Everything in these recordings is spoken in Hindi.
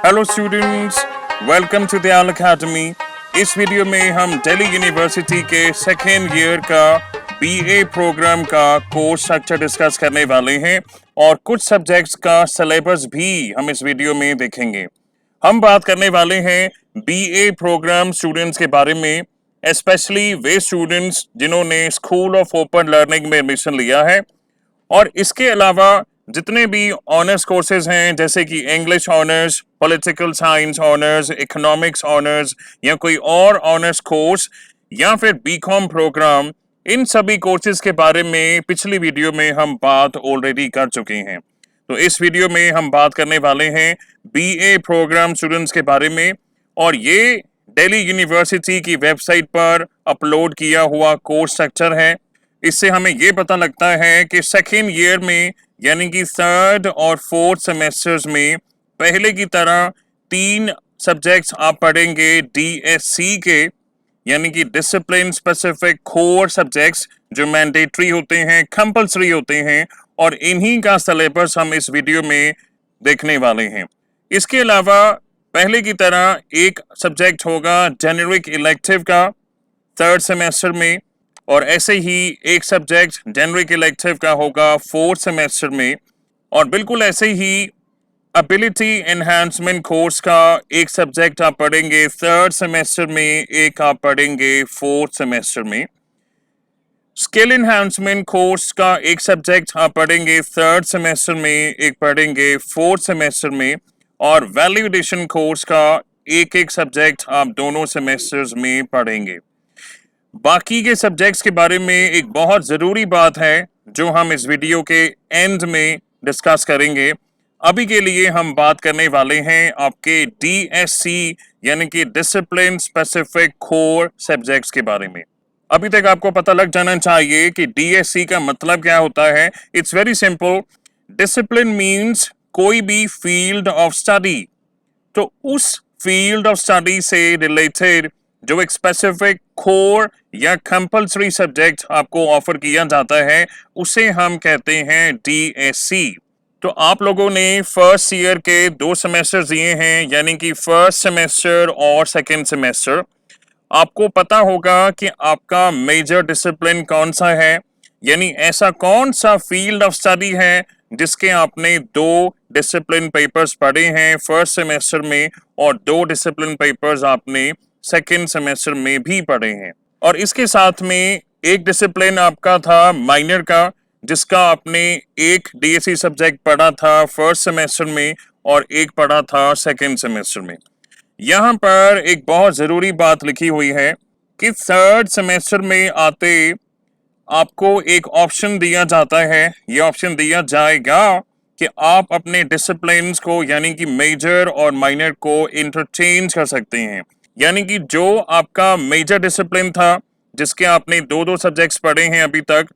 Hello students, welcome to Dayal academy. इस वीडियो में हम दिल्ली यूनिवर्सिटी के सेकेंड ईयर का बीए प्रोग्राम का कोर्स स्ट्रक्चर डिस्कस करने वाले हैं और कुछ सब्जेक्ट्स का सिलेबस भी हम इस वीडियो में देखेंगे। हम बात करने वाले हैं बीए प्रोग्राम स्टूडेंट्स के बारे में, स्पेशली वे स्टूडेंट्स जिन्होंने स्कूल ऑफ ओपन लर्निंग में एडमिशन लिया है और इसके अलावा जितने भी ऑनर्स कोर्सेज हैं जैसे कि English honours, political science honours, economics honours या कोई और ऑनर्स कोर्स या फिर बीकॉम प्रोग्राम, इन सभी कोर्सेज के बारे में पिछली वीडियो में हम बात ऑलरेडी कर चुके हैं। तो इस वीडियो में हम बात करने वाले हैं बीए प्रोग्राम स्टूडेंट्स के बारे में और ये दिल्ली यूनिवर्सिटी की वेबसाइट पर अपलोड किया हुआ कोर्स स्ट्रक्चर है। इससे हमें ये पता लगता है कि सेकेंड ईयर में यानी कि थर्ड और फोर्थ सेमेस्टर्स में पहले की तरह 3 सब्जेक्ट्स आप पढ़ेंगे डीएससी के, यानी कि डिसिप्लिन स्पेसिफिक कोर सब्जेक्ट्स जो मैंडेटरी होते हैं, कंपल्सरी होते हैं और इन्हीं का सिलेबस हम इस वीडियो में देखने वाले हैं। इसके अलावा पहले की तरह एक सब्जेक्ट होगा जेनेरिक इलेक्टिव का थर्ड सेमेस्टर में और ऐसे ही एक सब्जेक्ट जेनेरिक इलेक्टिव का होगा फोर्थ सेमेस्टर में और बिल्कुल ऐसे ही एबिलिटी एनहांसमेंट कोर्स का एक सब्जेक्ट आप पढ़ेंगे थर्ड सेमेस्टर में, एक आप पढ़ेंगे फोर्थ सेमेस्टर में। स्किल एनहांसमेंट कोर्स का एक सब्जेक्ट आप पढ़ेंगे थर्ड सेमेस्टर में, एक पढ़ेंगे फोर्थ सेमेस्टर में और वैल्यू एडिशन कोर्स का एक एक सब्जेक्ट आप दोनों सेमेस्टर्स में पढ़ेंगे। बाकी के सब्जेक्ट्स के बारे में एक बहुत ज़रूरी बात है जो हम इस वीडियो के एंड में डिस्कस करेंगे। अभी के लिए हम बात करने वाले हैं आपके डीएससी यानी कि डिसिप्लिन स्पेसिफिक कोर सब्जेक्ट्स के बारे में। अभी तक आपको पता लग जाना चाहिए कि डीएससी का मतलब क्या होता है। It's very simple. Discipline means कोई भी फील्ड ऑफ स्टडी, तो उस फील्ड ऑफ स्टडी से रिलेटेड जो एक स्पेसिफिक कोर या कंपल्सरी सब्जेक्ट आपको ऑफर किया जाता है उसे हम कहते हैं डीएससी। तो आप लोगों ने फर्स्ट ईयर के 2 सेमेस्टर दिए हैं, यानी कि फर्स्ट सेमेस्टर और सेकंड सेमेस्टर। आपको पता होगा कि आपका मेजर डिसिप्लिन कौन सा है, यानी ऐसा कौन सा फील्ड ऑफ स्टडी है जिसके आपने 2 डिसिप्लिन पेपर्स पढ़े हैं फर्स्ट सेमेस्टर में और 2 डिसिप्लिन पेपर्स आपने सेकेंड सेमेस्टर में भी पढ़े हैं। और इसके साथ में एक डिसिप्लिन आपका था माइनर का, जिसका आपने एक डीएससी सब्जेक्ट पढ़ा था फर्स्ट सेमेस्टर में और एक पढ़ा था सेकेंड सेमेस्टर में। यहाँ पर एक बहुत ज़रूरी बात लिखी हुई है कि थर्ड सेमेस्टर में आते आपको एक ऑप्शन दिया जाता है, ये ऑप्शन दिया जाएगा कि आप अपने डिसिप्लिन्स को यानी कि मेजर और माइनर को इंटरचेंज कर सकते हैं। यानी कि जो आपका मेजर डिसिप्लिन था जिसके आपने 2-2 सब्जेक्ट्स पढ़े हैं अभी तक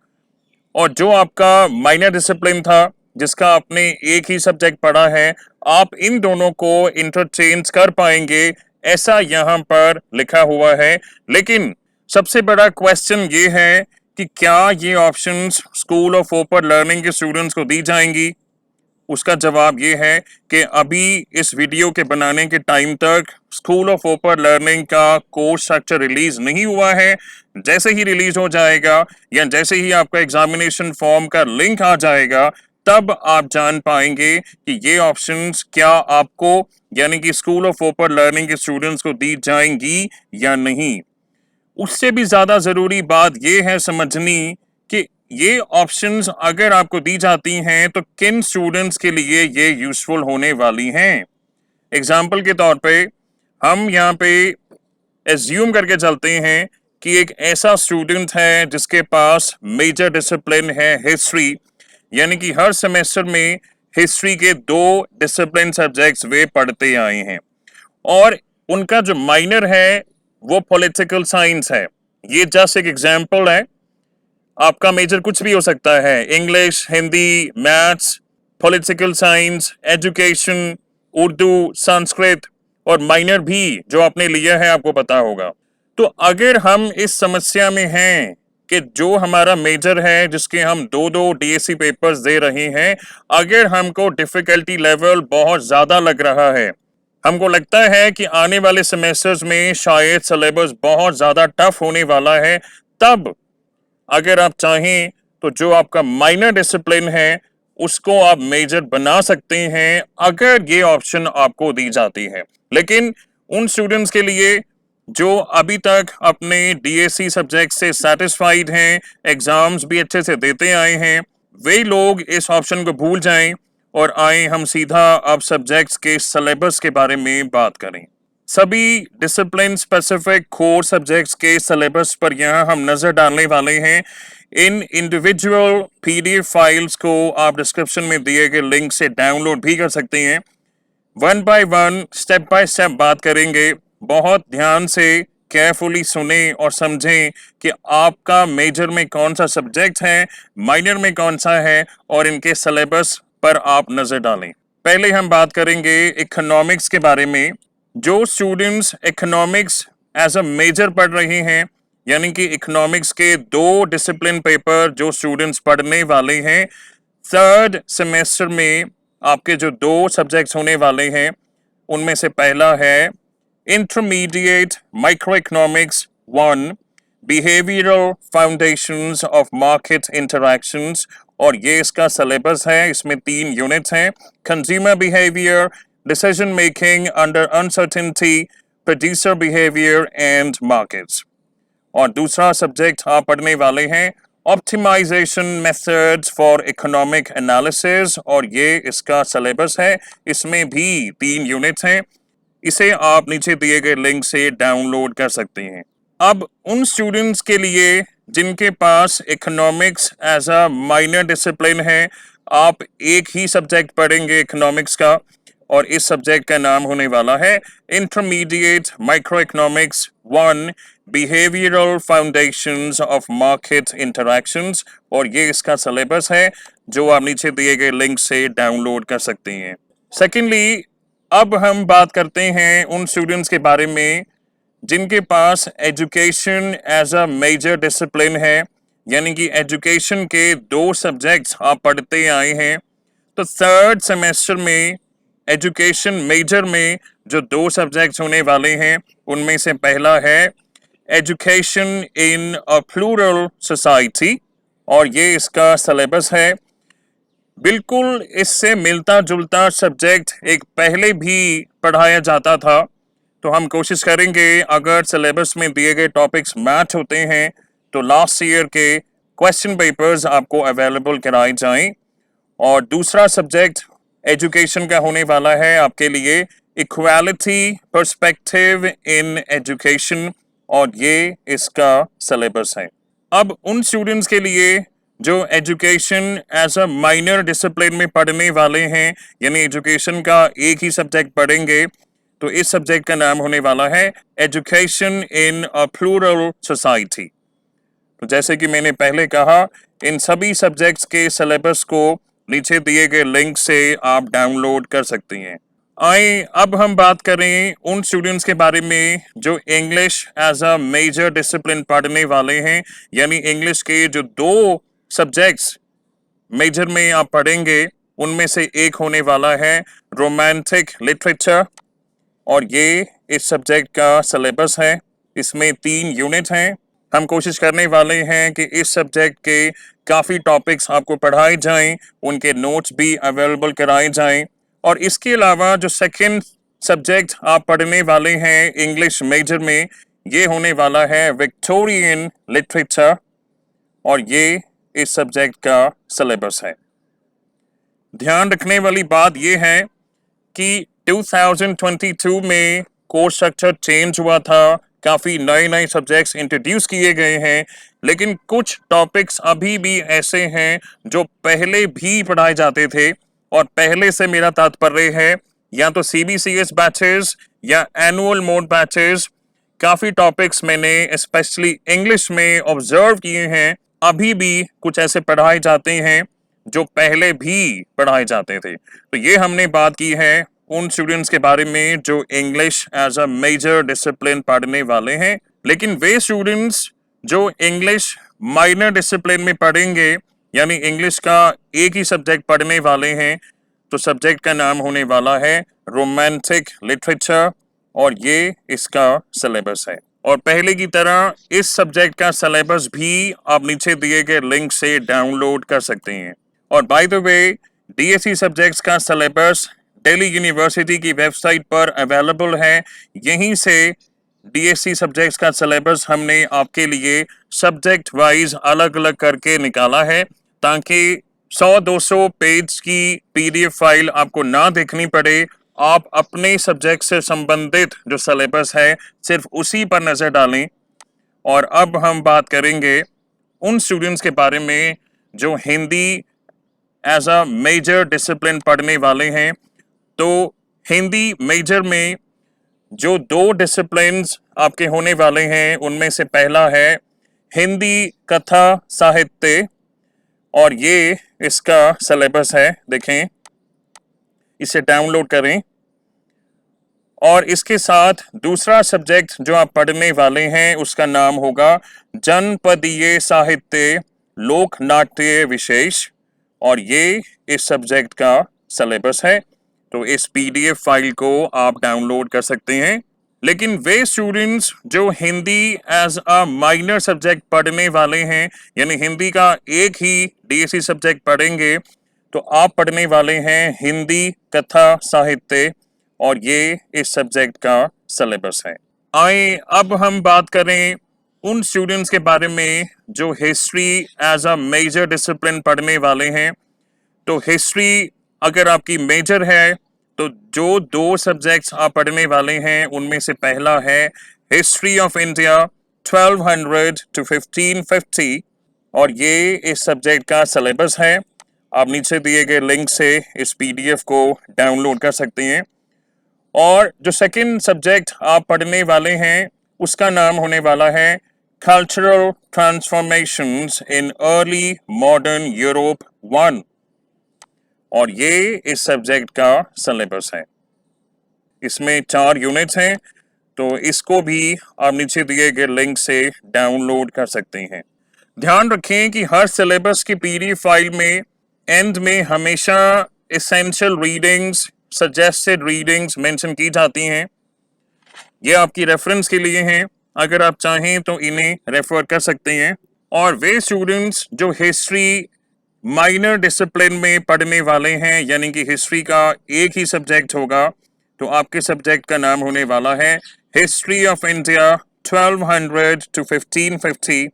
और जो आपका माइनर डिसिप्लिन था जिसका आपने एक ही सब्जेक्ट पढ़ा है, आप इन दोनों को इंटरचेंज कर पाएंगे, ऐसा यहाँ पर लिखा हुआ है। लेकिन सबसे बड़ा क्वेश्चन ये है कि क्या ये options school of open learning के स्टूडेंट्स को दी जाएंगी? उसका जवाब ये है कि अभी इस वीडियो के बनाने के टाइम तक स्कूल ऑफ ओपन लर्निंग का कोर्स स्ट्रक्चर रिलीज नहीं हुआ है। जैसे ही रिलीज हो जाएगा या जैसे ही आपका एग्जामिनेशन फॉर्म का लिंक आ जाएगा तब आप जान पाएंगे कि ये ऑप्शंस क्या आपको यानी कि स्कूल ऑफ ओपन लर्निंग के स्टूडेंट्स को दी जाएंगी या नहीं। उससे भी ज़्यादा ज़रूरी बात ये है समझनी कि ये ऑप्शंस अगर आपको दी जाती हैं तो किन स्टूडेंट्स के लिए ये यूजफुल होने वाली हैं। एग्जाम्पल के तौर पे हम यहाँ पे एज्यूम करके चलते हैं कि एक ऐसा स्टूडेंट है जिसके पास मेजर डिसिप्लिन है हिस्ट्री, यानी कि हर सेमेस्टर में हिस्ट्री के 2 डिसिप्लिन सब्जेक्ट्स वे पढ़ते आए हैं और उनका जो माइनर है वो पॉलिटिकल साइंस है। ये जस्ट एक एग्जाम्पल है, आपका मेजर कुछ भी हो सकता है, English, Hindi, maths, political science, education, Urdu, Sanskrit और माइनर भी जो आपने लिया है आपको पता होगा। तो अगर हम इस समस्या में हैं कि जो हमारा मेजर है जिसके हम 2-2 डीएससी पेपर्स दे रहे हैं, अगर हमको डिफिकल्टी लेवल बहुत ज़्यादा लग रहा है हमको लगता है कि आने वाले सेमेस्टर्स में शायद सिलेबस बहुत ज़्यादा टफ होने वाला है। तब अगर आप चाहें तो जो आपका माइनर डिसिप्लिन है उसको आप मेजर बना सकते हैं अगर ये ऑप्शन आपको दी जाती है। लेकिन उन स्टूडेंट्स के लिए जो अभी तक अपने डीएससी सब्जेक्ट से सेटिस्फाइड हैं, एग्जाम्स भी अच्छे से देते आए हैं, वे लोग इस ऑप्शन को भूल जाएं और आए हम सीधा अब सब्जेक्ट्स के सिलेबस के बारे में बात करें। सभी डिसिप्लिन स्पेसिफिक कोर सब्जेक्ट्स के सिलेबस पर यहाँ हम नज़र डालने वाले हैं। इन इंडिविजुअल पीडीएफ फाइल्स को आप डिस्क्रिप्शन में दिए गए लिंक से डाउनलोड भी कर सकते हैं। वन बाय स्टेप बात करेंगे। बहुत ध्यान से केयरफुली सुने और समझें कि आपका मेजर में कौन सा सब्जेक्ट है, माइनर में कौन सा है और इनके सिलेबस पर आप नजर डालें। पहले हम बात करेंगे इकोनॉमिक्स के बारे में। जो students economics as a major पढ़ रहे हैं, यानी कि इकोनॉमिक्स के 2 डिसिप्लिन पेपर जो स्टूडेंट्स पढ़ने वाले हैं, थर्ड सेमेस्टर में आपके जो 2 सब्जेक्ट्स होने वाले हैं उनमें से पहला है intermediate micro economics 1, behavioural foundations of market interactions, और ये इसका सिलेबस है। इसमें 3 यूनिट्स हैं, consumer behaviour, decision making under uncertainty, producer behaviour and markets. और दूसरा सब्जेक्ट आप पढ़ने वाले हैं optimisation methods for economic analysis, और ये इसका सिलेबस है। इसमें भी 3 यूनिट्स हैं। इसे आप नीचे दिए गए लिंक से डाउनलोड कर सकते हैं। अब उन स्टूडेंट्स के लिए जिनके पास economics as a minor discipline है, आप एक ही सब्जेक्ट पढ़ेंगे इकोनॉमिक्स का, और इस सब्जेक्ट का नाम होने वाला है intermediate micro economics 1, behavioural foundations of market interactions, और ये इसका सिलेबस है जो आप नीचे दिए गए लिंक से डाउनलोड कर सकते हैं। सेकेंडली, अब हम बात करते हैं उन स्टूडेंट्स के बारे में जिनके पास education as a major discipline है, यानी कि एजुकेशन के 2 सब्जेक्ट्स आप पढ़ते आए हैं। तो थर्ड सेमेस्टर में एजुकेशन मेजर में जो 2 सब्जेक्ट्स होने वाले हैं उनमें से पहला है education in a plural society, और ये इसका सिलेबस है। बिल्कुल इससे मिलता जुलता सब्जेक्ट एक पहले भी पढ़ाया जाता था, तो हम कोशिश करेंगे अगर सिलेबस में दिए गए टॉपिक्स मैच होते हैं तो लास्ट ईयर के क्वेश्चन पेपर्स आपको अवेलेबल कराए जाएं। और दूसरा सब्जेक्ट एजुकेशन का होने वाला है आपके लिए इक्वालिटी पर्सपेक्टिव इन एजुकेशन, और ये इसका सिलेबस है। अब उन स्टूडेंट्स के लिए जो education as a minor discipline में पढ़ने वाले हैं, यानी एजुकेशन का एक ही सब्जेक्ट पढ़ेंगे, तो इस सब्जेक्ट का नाम होने वाला है education in a plural society. तो जैसे कि मैंने पहले कहा, इन सभी सब्जेक्ट्स के सिलेबस को नीचे दिए गए लिंक से आप डाउनलोड कर सकते हैं। आए अब हम बात करें उन स्टूडेंट्स के बारे में जो English as a major discipline पढ़ने वाले हैं, यानी इंग्लिश के जो 2 सब्जेक्ट्स मेजर में आप पढ़ेंगे उनमें से एक होने वाला है रोमांटिक लिटरेचर, और ये इस सब्जेक्ट का सिलेबस है। इसमें 3 यूनिट हैं। हम कोशिश करने वाले हैं कि इस सब्जेक्ट के काफ़ी टॉपिक्स आपको पढ़ाए जाएं, उनके नोट्स भी अवेलेबल कराए जाएं। और इसके अलावा जो सेकंड सब्जेक्ट आप पढ़ने वाले हैं इंग्लिश मेजर में, ये होने वाला है विक्टोरियन लिटरेचर, और ये इस सब्जेक्ट का सिलेबस है। ध्यान रखने वाली बात यह है कि 2022 में कोर्स स्ट्रक्चर चेंज हुआ था, काफ़ी नए सब्जेक्ट्स इंट्रोड्यूस किए गए हैं, लेकिन कुछ टॉपिक्स अभी भी ऐसे हैं जो पहले भी पढ़ाए जाते थे। और पहले से मेरा तात्पर्य है या तो CBCS बैचेस या एनुअल मोड बैचेस। काफ़ी टॉपिक्स मैंने स्पेशली इंग्लिश में ऑब्जर्व किए हैं, अभी भी कुछ ऐसे पढ़ाए जाते हैं जो पहले भी पढ़ाए जाते थे। तो ये हमने बात की है उन स्टूडेंट्स के बारे में जो English as a major discipline पढ़ने वाले हैं। लेकिन वे स्टूडेंट्स जो इंग्लिश माइनर डिसिप्लिन में पढ़ेंगे, यानी इंग्लिश का एक ही सब्जेक्ट पढ़ने वाले हैं, तो सब्जेक्ट का नाम होने वाला है रोमांटिक लिटरेचर, और ये इसका सिलेबस है। और पहले की तरह इस सब्जेक्ट का सिलेबस भी आप नीचे दिए गए लिंक से डाउनलोड कर सकते हैं। और by the way, DSC subjects का सिलेबस दिल्ली यूनिवर्सिटी की वेबसाइट पर अवेलेबल है। यहीं से डीएससी सब्जेक्ट्स का सिलेबस हमने आपके लिए सब्जेक्ट वाइज अलग अलग करके निकाला है, ताकि 100-200 पेज की पीडीएफ फाइल आपको ना देखनी पड़े। आप अपने सब्जेक्ट से संबंधित जो सिलेबस है सिर्फ उसी पर नजर डालें। और अब हम बात करेंगे उन स्टूडेंट्स के बारे में जो Hindi as a major discipline पढ़ने वाले हैं। तो हिंदी मेजर में जो 2 डिसिप्लिन्स आपके होने वाले हैं, उनमें से पहला है हिंदी कथा साहित्य, और ये इसका सिलेबस है। देखें, इसे डाउनलोड करें। और इसके साथ दूसरा सब्जेक्ट जो आप पढ़ने वाले हैं उसका नाम होगा जनपदीय साहित्य लोक नाट्य विशेष, और ये इस सब्जेक्ट का सिलेबस है। तो इस पीडीएफ फाइल को आप डाउनलोड कर सकते हैं। लेकिन वे स्टूडेंट्स जो Hindi as a minor subject पढ़ने वाले हैं, यानी हिंदी का एक ही डीएससी सब्जेक्ट पढ़ेंगे, तो आप पढ़ने वाले हैं हिंदी कथा साहित्य, और ये इस सब्जेक्ट का सिलेबस है। आए अब हम बात करें उन स्टूडेंट्स के बारे में जो history as a major discipline पढ़ने वाले हैं। तो हिस्ट्री अगर आपकी मेजर है तो जो 2 सब्जेक्ट्स आप पढ़ने वाले हैं उनमें से पहला है हिस्ट्री ऑफ इंडिया 1200 to 1550, और ये इस सब्जेक्ट का सिलेबस है। आप नीचे दिए गए लिंक से इस पीडीएफ को डाउनलोड कर सकते हैं। और जो सेकंड सब्जेक्ट आप पढ़ने वाले हैं उसका नाम होने वाला है cultural transformations in early modern Europe 1, और ये इस सब्जेक्ट का सिलेबस है। इसमें 4 यूनिट्स हैं, तो इसको भी आप नीचे दिए गए लिंक से डाउनलोड कर सकते हैं। ध्यान रखें कि हर सिलेबस की पीडीएफ फाइल में एंड में हमेशा essential readings, suggested readings mention की जाती हैं। ये आपकी रेफरेंस के लिए हैं, अगर आप चाहें तो इन्हें रेफर कर सकते हैं। और वे स्टूडेंट्स जो हिस्ट्री माइनर डिसिप्लिन में पढ़ने वाले हैं, यानी कि हिस्ट्री का एक ही सब्जेक्ट होगा, तो आपके सब्जेक्ट का नाम होने वाला है हिस्ट्री ऑफ इंडिया 1200 to 1550,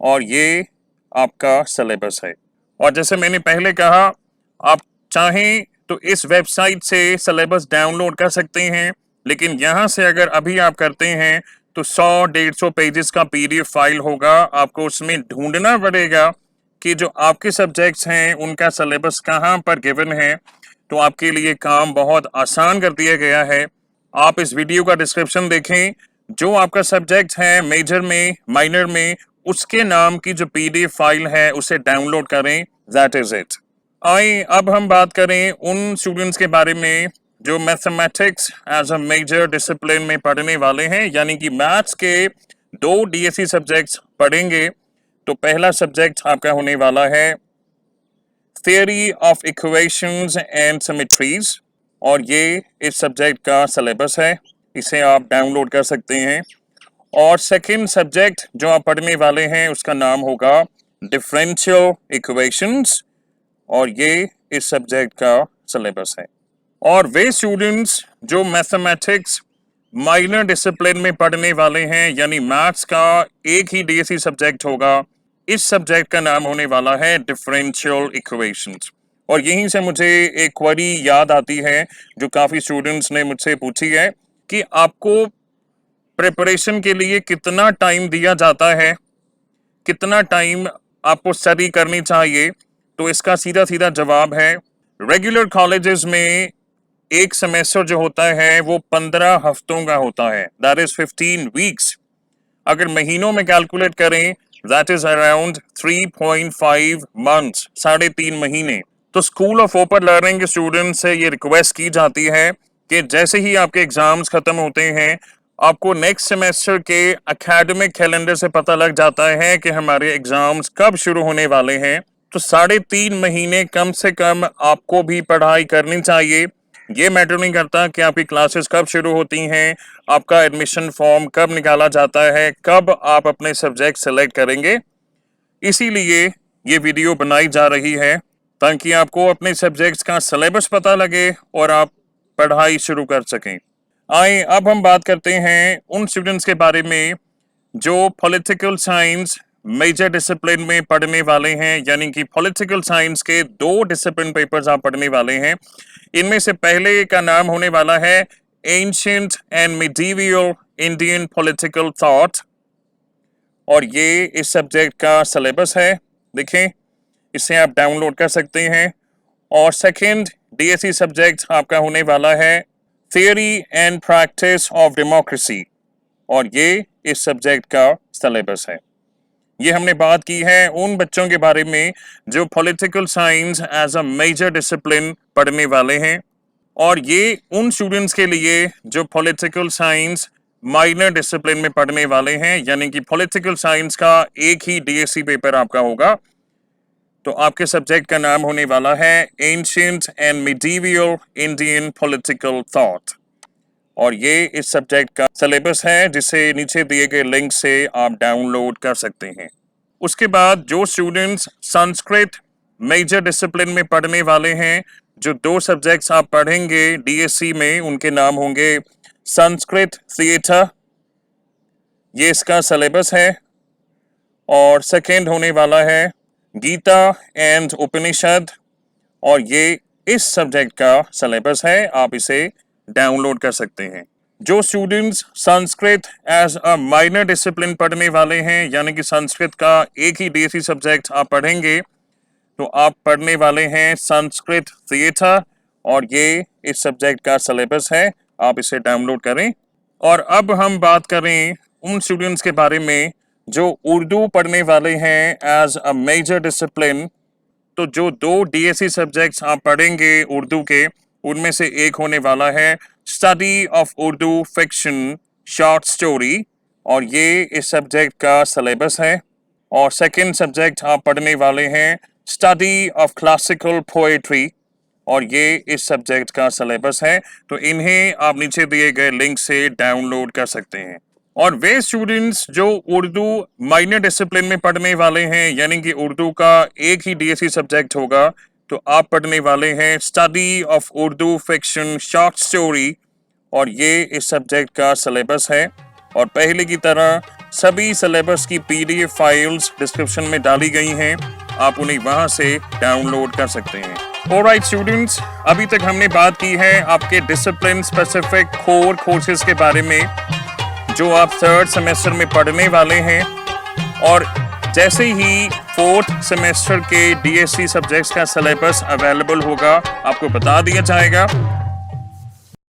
और ये आपका सिलेबस है। और जैसे मैंने पहले कहा, आप चाहें तो इस वेबसाइट से सिलेबस डाउनलोड कर सकते हैं, लेकिन यहाँ से अगर अभी आप करते हैं तो 100-150 पेजेस का पीडीएफ फाइल होगा। आपको उसमें ढूंढना पड़ेगा कि जो आपके सब्जेक्ट्स हैं उनका सिलेबस कहाँ पर गिवन है। तो आपके लिए काम बहुत आसान कर दिया गया है। आप इस वीडियो का डिस्क्रिप्शन देखें, जो आपका सब्जेक्ट है मेजर में, माइनर में, उसके नाम की जो पीडीएफ फाइल है उसे डाउनलोड करें। That is it. आइए अब हम बात करें उन स्टूडेंट्स के बारे में जो mathematics as a major discipline में पढ़ने वाले हैं, यानी कि मैथ्स के 2 डीएससी सब्जेक्ट्स पढ़ेंगे। तो पहला सब्जेक्ट आपका होने वाला है theory of equations and symmetries, और ये इस सब्जेक्ट का सिलेबस है। इसे आप डाउनलोड कर सकते हैं। और सेकंड सब्जेक्ट जो आप पढ़ने वाले हैं उसका नाम होगा डिफरेंशियल इक्वेशंस, और ये इस सब्जेक्ट का सिलेबस है। और वे स्टूडेंट्स जो मैथमेटिक्स माइनर डिसिप्लिन में पढ़ने वाले हैं, यानी मैथ्स का एक ही डीएससी सब्जेक्ट होगा, इस सब्जेक्ट का नाम होने वाला है डिफरेंशियल इक्वेशंस। और यहीं से मुझे एक क्वेरी याद आती है जो काफ़ी स्टूडेंट्स ने मुझसे पूछी है कि आपको प्रिपरेशन के लिए कितना टाइम दिया जाता है, कितना टाइम आपको स्टडी करनी चाहिए। तो इसका सीधा सीधा जवाब है, रेगुलर कॉलेजेस में एक सेमेस्टर जो होता है वो 15 हफ्तों का होता है, दैट इज 15 वीक्स। अगर महीनों में कैलकुलेट करें, दैट इज अराउंड 3.5 मंथ्स, 3.5 महीने। तो स्कूल ऑफ ओपन लर्निंग के स्टूडेंट्स से ये रिक्वेस्ट की जाती है कि जैसे ही आपके एग्जाम्स खत्म होते हैं, आपको नेक्स्ट सेमेस्टर के एकेडमिक कैलेंडर से पता लग जाता है कि हमारे एग्जाम्स कब शुरू होने वाले हैं। तो 3.5 महीने कम से कम आपको भी पढ़ाई करनी चाहिए, ये मैटर नहीं करता कि आपकी क्लासेस कब शुरू होती हैं, आपका एडमिशन फॉर्म कब निकाला जाता है, कब आप अपने सब्जेक्ट सेलेक्ट करेंगे। इसीलिए ये वीडियो बनाई जा रही है ताकि आपको अपने सब्जेक्ट्स का सिलेबस पता लगे और आप पढ़ाई शुरू कर सकें। आए अब हम बात करते हैं उन स्टूडेंट्स के बारे में जो पॉलिटिकल साइंस मेजर डिसिप्लिन में पढ़ने वाले हैं, यानी कि पॉलिटिकल साइंस के 2 डिसिप्लिन पेपर्स आप पढ़ने वाले हैं। इनमें से पहले का नाम होने वाला है ancient and medieval Indian political thought, और ये इस सब्जेक्ट का सिलेबस है। देखें, इसे आप डाउनलोड कर सकते हैं। और सेकंड डीएससी सब्जेक्ट आपका होने वाला है theory and practice of democracy, और ये इस सब्जेक्ट का सिलेबस है। ये हमने बात की है उन बच्चों के बारे में जो political science as a major discipline पढ़ने वाले हैं, और ये उन स्टूडेंट्स के लिए जो पॉलिटिकल साइंस माइनर डिसिप्लिन में पढ़ने वाले हैं, यानी कि पॉलिटिकल साइंस का एक ही डीएससी पेपर आपका होगा। तो आपके सब्जेक्ट का नाम होने वाला है ancient and medieval Indian political thought, और ये इस सब्जेक्ट का सिलेबस है जिसे नीचे दिए गए लिंक से आप डाउनलोड कर सकते हैं। उसके बाद जो स्टूडेंट्स संस्कृत मेजर डिसिप्लिन में पढ़ने वाले हैं, जो 2 सब्जेक्ट्स आप पढ़ेंगे डीएससी में, उनके नाम होंगे संस्कृत थिएटर, ये इसका सिलेबस है। और सेकंड होने वाला है गीता एंड उपनिषद, और ये इस सब्जेक्ट का सिलेबस है, आप इसे डाउनलोड कर सकते हैं। जो students Sanskrit as a minor discipline पढ़ने वाले हैं, यानी कि संस्कृत का एक ही डीएससी सब्जेक्ट आप पढ़ेंगे, तो आप पढ़ने वाले हैं संस्कृत थिएटर, और ये इस सब्जेक्ट का सिलेबस है, आप इसे डाउनलोड करें। और अब हम बात करें उन स्टूडेंट्स के बारे में जो उर्दू पढ़ने वाले हैं एज अ मेजर डिसिप्लिन। तो जो 2 डीएससी सब्जेक्ट्स आप पढ़ेंगे उर्दू के, उनमें से एक होने वाला है study of Urdu fiction short story, और ये इस सब्जेक्ट का सिलेबस है। और सेकंड सब्जेक्ट आप पढ़ने वाले हैं स्टडी ऑफ क्लासिकल पोएट्री, और ये इस सब्जेक्ट का सिलेबस है। तो इन्हें आप नीचे दिए गए लिंक से डाउनलोड कर सकते हैं। और वे स्टूडेंट्स जो उर्दू माइनर डिसिप्लिन में पढ़ने वाले हैं, यानी कि उर्दू का एक ही डीएससी सब्जेक्ट होगा, तो आप पढ़ने वाले हैं study of Urdu fiction short story, और ये इस सब्जेक्ट का सिलेबस है। और पहले की तरह सभी सिलेबस की पीडीएफ फाइल्स डिस्क्रिप्शन में डाली गई हैं, आप उन्हें वहां से डाउनलोड कर सकते हैं। ऑलराइट स्टूडेंट्स, अभी तक हमने बात की है आपके डिसिप्लिन स्पेसिफिक कोर कोर्सेज के बारे में जो आप 3rd सेमेस्टर में पढ़ने वाले हैं, और जैसे ही 4th सेमेस्टर के डीएससी सब्जेक्ट्स का सिलेबस अवेलेबल होगा आपको बता दिया जाएगा।